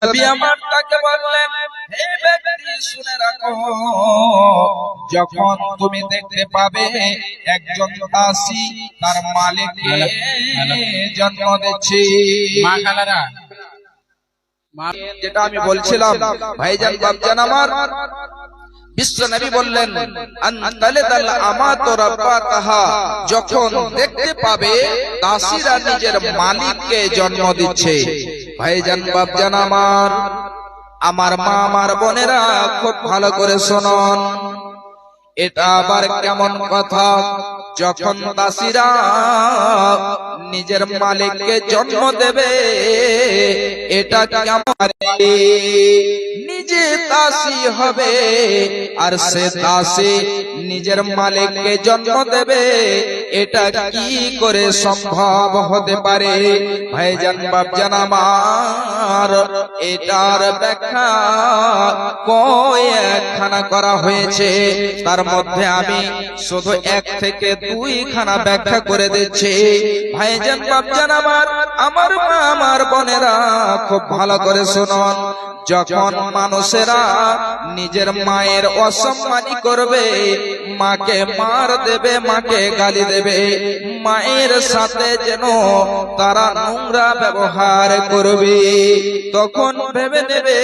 নবী আমার তাকে বললেন, হে ব্যক্তি শুনে রাখো, যখন তুমি দেখতে পাবে একজন দাসী তার মালিককে জন্ম দিচ্ছে, যেটা আমি বলছিলাম ভাইজান বাপজান আমার, বিশ্ব নবী বললেন আনতালিদাল আমাতু রাব্বাতাহা, যখন দেখতে পাবে দাসীরা নিজের মালিককে জন্ম দিচ্ছে। ভাইজান বাপজান আমার, আমার মা আমার বোনেরা খুব ভালো করে শুনুন, এটা আবার কেমন কথা? যখন দাসীরা নিজের মালিককে জন্ম দেবে, এটা কেমন? নিজে দাসী হবে আর সে দাসী নিজের মালিককে জন্ম দেবে, এটা কি করে সম্ভব হতে পারে? ভাইজান বাপজান আমার, এটার ব্যাখ্যা কয়েকখানা করা হয়েছে, তার মধ্যে আমি শুধু 1 থেকে 2 খানা ব্যাখ্যা করে দিচ্ছি। ভাইজান বাপজান আমার, আমার মা আমার বোনেরা খুব ভালো করে শুনুন, যখন মানুষেরা নিজের মায়ের অসম্মানী করবে, মাকে মার দেবে, মাকে গালি দেবে, মায়ের সাথে যেন তারা নোংরা ব্যবহার করবে, তখন ভেবে নেবে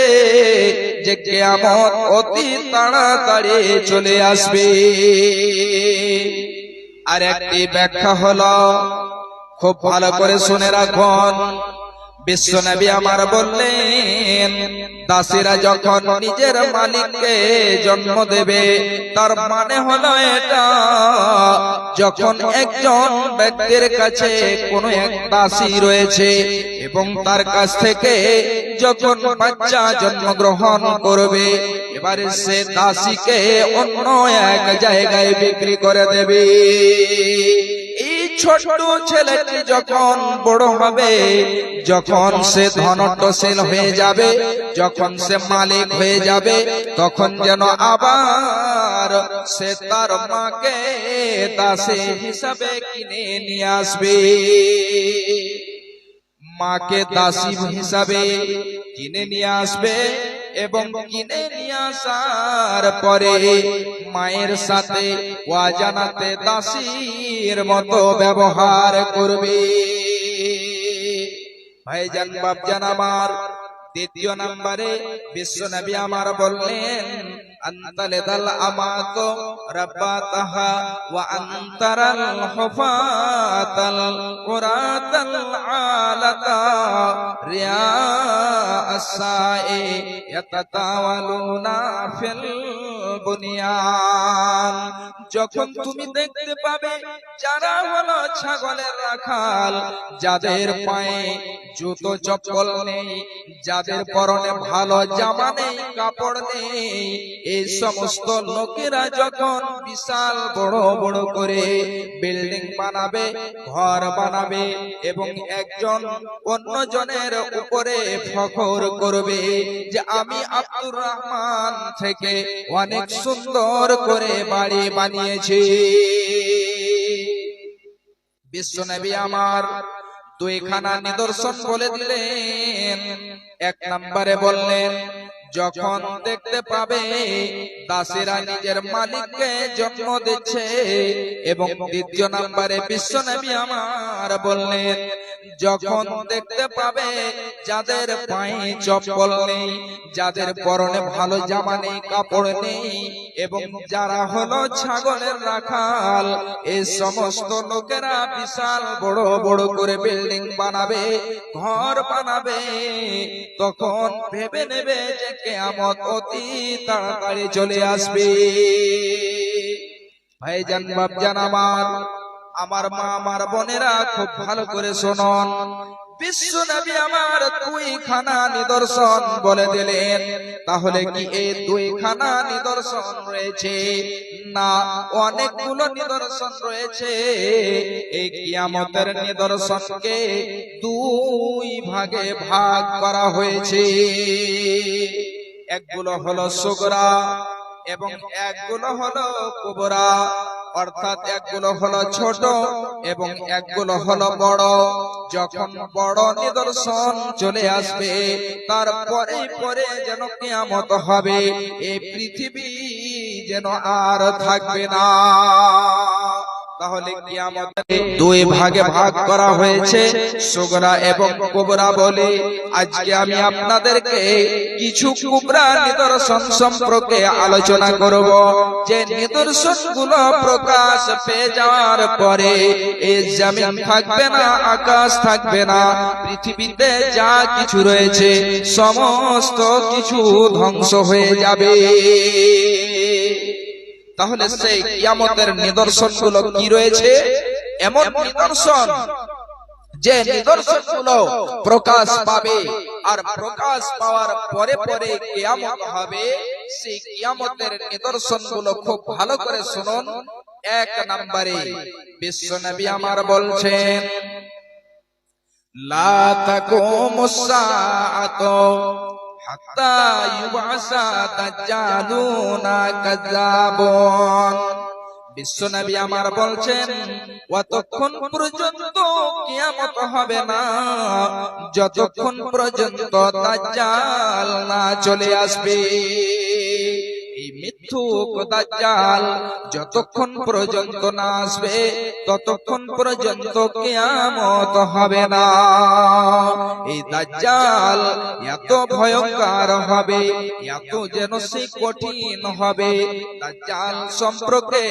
যে কিয়ামত অতি তাড়াতাড়ি চলে আসবে। আর একটি ব্যাখ্যা হলো, খুব ভালো করে শুনে রাখুন, বিশ্ব নবী আমার বললেন, দাসীরা যখন নিজের মালিককে জন্ম দেবে, তার মানে হলো এটা, যখন একজন ব্যক্তির কাছে কোনো এক দাসী রয়েছে এবং তার কাছ থেকে যখন বাচ্চা জন্মগ্রহণ করবে, এবারে সে দাসীকে অন্য এক জায়গায় বিক্রি করে দেবে। ছোট ছেলেটি যখন বড় হবে, যখন সে ধনট্টশীল হয়ে যাবে, যখন সে মালিক হয়ে যাবে, তখন যেন আবার সে তার মাকে দাসী হিসাবে কিনে নিয়ে আসবে। মাকে দাসী হিসাবে কিনে নিয়ে আসবে এবং কিনে নিয়ে আসার পরে মায়ের সাথে অজানাতে দাসীর মতো ব্যবহার করবে। ভাইজান বাপজান আমার, দ্বিতীয় নম্বরে বিশ্ব নবী আমার বললেন, আনতালিদাল আমাতু রাব্বাতাহা ওয়া আনতারাল হুফাতাল উরাতাল আলাতা রিয়া আসাই ইয়াতাতাওয়ালুনা ফিল বুনিয়ান, যখন তুমি দেখতে পাবে যারা হলো ছাগলের রাখাল, যাদের পায়ে জুতো চপ্পল নেই, যাদের পরনে ভালো জামা নেই, কাপড় নেই, এই সমস্ত লোকেরা যখন বিশাল বড় বড় করে বিল্ডিং বানাবে, ঘর বানাবে এবং একজন অন্যজনের উপরে ফখর করবে যে আমি আব্দুর রহমান থেকে অনেক সুন্দর করে বাড়ি বানিয়েছি। বিশ্ব নবী আমার 2 খানা নিদর্শন বলে দিলেন। 1 নম্বরে বললেন, যখন দেখতে পাবে দাসীরা নিজের মালিককে জন্ম দিচ্ছে, এবং 2 নম্বরে বিশ্ব নবী আমার বললেন, যখন দেখতে পাবে যাদের পায়ে চপ্পল নেই, যাদের পরনে ভালো জামা নেই, কাপড় নেই, এবং যারা হলো ছাগলের রাখাল, এই সমস্ত লোকেরা বিশাল বড় বড় করে বিল্ডিং বানাবে, ঘর বানাবে, তখন ভেবে নেবে যে কিয়ামত অতি তাড়াতাড়ি চলে আসবে। ভাইজান বাপজান আমার, আমার মা আমার বোনেরা খুব ভালো করে শুনুন, বিশ্ব নবী আমার 2 খানা নিদর্শন বলে দিলেন। তাহলে কি এই 2 খানা নিদর্শন রয়েছে? না, অনেকগুলো নিদর্শন রয়েছে। এই কিয়ামতের নিদর্শনকে 2 ভাগে ভাগ করা হয়েছে। একগুলো হলো সুগরা এবং একগুলো হলো কুবরা। অর্থাৎ একগুলো হলো ছোট এবং একগুলো হলো বড়। যখন বড় নিদর্শন চলে আসবে তারপরে পরে যেন কিয়ামত হবে, এই পৃথিবী যেন আর থাকবে না। তাহলে কিয়ামতে দুই ভাগে ভাগ করা হয়েছে, সুগরা এবং কুবরা বলে। আজকে আমি আপনাদেরকে কিছু কুবরা নিদর্শন সম্পর্কে আলোচনা করব, যে নিদর্শনগুলো প্রকাশ পেয়ে যাওয়ার পরে এই জমিন থাকবে না, আকাশ থাকবে না, পৃথিবীতে যা কিছু রয়েছে সমস্ত কিছু ধ্বংস হয়ে যাবে। তাহলে সেই কিয়ামতের নিদর্শনগুলো কি রয়েছে? এমন নিদর্শন যে নিদর্শনগুলো প্রকাশ পাবে, আর প্রকাশ পাওয়ার পরে পরে কিয়ামত হবে। সেই কিয়ামতের নিদর্শনগুলো খুব ভালো করে শুনুন। এক নম্বরে বিশ্বনবী আমার বলছেন, লা তাকুমুস সাআতু হাত্তা ইউবআসা দাজ্জালুনা কাযাবুন। বিশ্বনবী আমার বলছেন, অতক্ষণ পর্যন্ত কিয়ামত হবে না যতক্ষণ পর্যন্ত দাজ্জাল না চলে আসবে। এই মিথ্যুক দাজ্জাল যতক্ষণ পর্যন্ত না আসবে ততক্ষণ পর্যন্ত কিয়ামত হবে না। এই দাজ্জাল এত ভয়ঙ্কর হবে, এত যেন সে কঠিন হবে। দাজ্জাল সম্পর্কে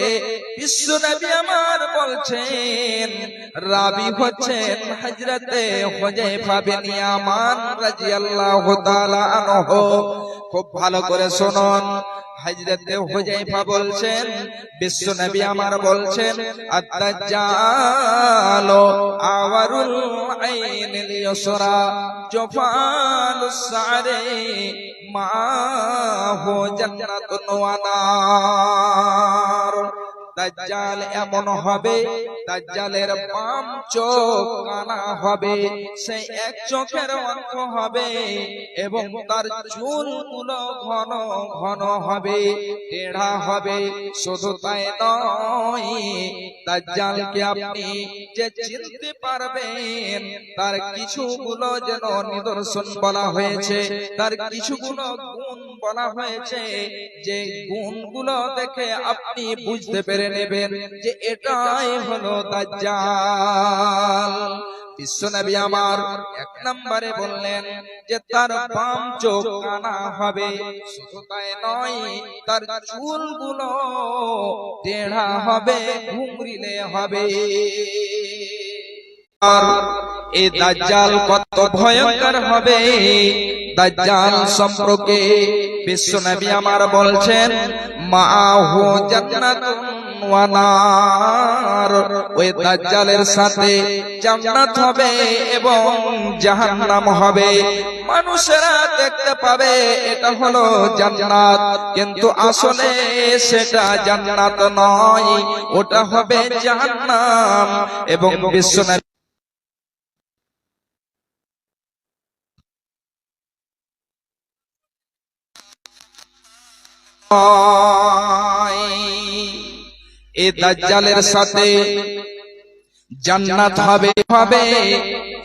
বিশ্বনবী আমার বলছেন, রাবী হচ্ছেন হযরতে হুযায়ফা বিন ইয়ামান রাদিয়াল্লাহু তাআলা আনহু। খুব ভালো করে শুনুন। হযরতে হুযায়ফা বলছেন, বিশ্বনবী আমার বলছেন, আদ-দাজ্জালু আওয়ারুল আইনিল ইউসরা জফালুস সারি মাহু জান্নাতুন ওয়া নার। দাজ্জাল এমন হবে, দাজ্জালের বাম চোখ কানা হবে, সে এক চোখের অন্ধ হবে এবং তার চুলগুলো ঘন ঘন হবে, টেढ़ा হবে। শুধু তাই নয়, দাজ্জালকে আপনি যে চিনতে পারবেন তার কিছুগুলো যেন নিদর্শন বলা হয়েছে, তার কিছুগুলো গুণ বলা হয়েছে, যে গুণগুলো দেখে আপনি বুঝতে পেরে নেবেন যে এটাই হলো দাজ্জাল। বিশ্বনবী আমার এক নম্বরে বললেন যে তার বাম চোখ কানা হবে, শুধু তাই নয়, তার চুলগুলো টেढ़ा হবে, ঘুংরিলে হবে। আর এই দাজ্জাল কত ভয়ঙ্কর হবে, দাজ্জাল সম্পর্কে বিশ্বনবী আমার বলছেন, মাহু জান্নাতুন ওয়া নার। ওই দাজ্জালের সাথে জান্নাত হবে এবং জাহান্নাম হবে। মানুষেরা দেখতে পাবে এটা হলো জান্নাত, কিন্তু আসলে সেটা জান্নাত নয়, ওটা হবে জাহান্নাম। এবং বিশ্বনবী এই দাজ্জালের সাথে জান্নাত হবে,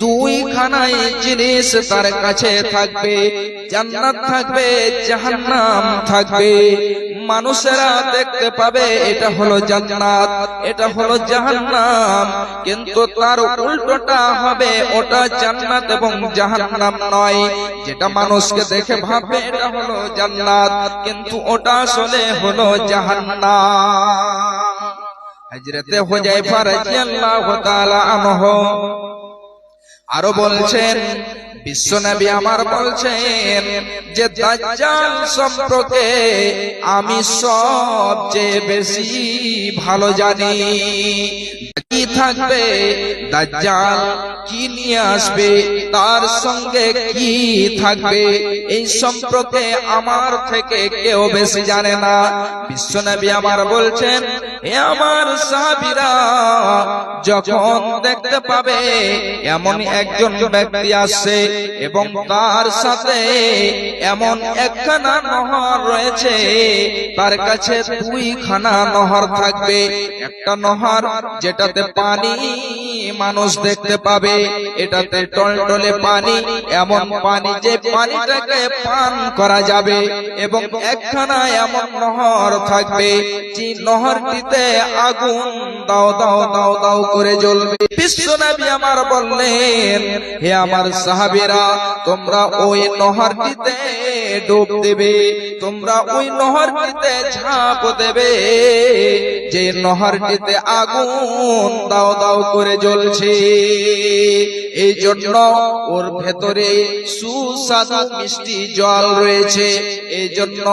দুইখানাই জিনিস তার কাছে থাকবে, জান্নাত থাকবে, জাহান্নাম থাকবে। মানুষেরা দেখতে পাবে এটা হলো জান্নাত, এটা হলো জাহান্নাম, কিন্তু তার উল্টোটা হবে, ওটা জান্নাত এবং জাহান্নাম নয়। যেটা মানুষকে দেখে ভাববে এটা হলো জান্নাত, কিন্তু ওটা আসলে হলো জাহান্নাম। হযরতে হুযায়ফা রাদিয়াল্লাহু তাআলা আনহু আরো বলছেন, বিশ্বনবী আমার বলছেন যে দাজ্জাল সম্পর্কে আমি সবচেয়ে বেশি ভালো জানি। কি থাকবে, দাজ্জাল কি নিয়ে আসবে, তার সঙ্গে কি থাকবে, এই সম্পর্কে আমার থেকে কেউ বেশি জানে না। বিশ্বনবী আমার বলছেন, হে আমার সাহাবীরা, যখন দেখতে পাবে এমন একজন ব্যক্তি আসছে এবং তার সাথে এমন একখানা নহর রয়েছে, তার কাছে দুইখানা নহর থাকবে। একটা নহর যেটাতে পানি মানুষ দেখতে পাবে, এটাতে টলটলে পানি, এমন পানি যে পানিটাকে পান করা যাবে, এবং একখানা এমন নহর থাকবে যে নহরটিতে আগুন দাও দাও দাও দাও করে জ্বলবে। বিশ্বনবী আমার বললেন, হে আমার সাহাবীরা, তোমরা ওই নহরটিতে ডুব দেবে, তোমরা ওই নহরটিতে ঝাঁপ দেবে যে নহরটিতে আগুন দাও দাও করে জ্বলছে। এই জন্য ওর ভেতরে সুস্বাদু মিষ্টি জল রয়েছে, এই জন্য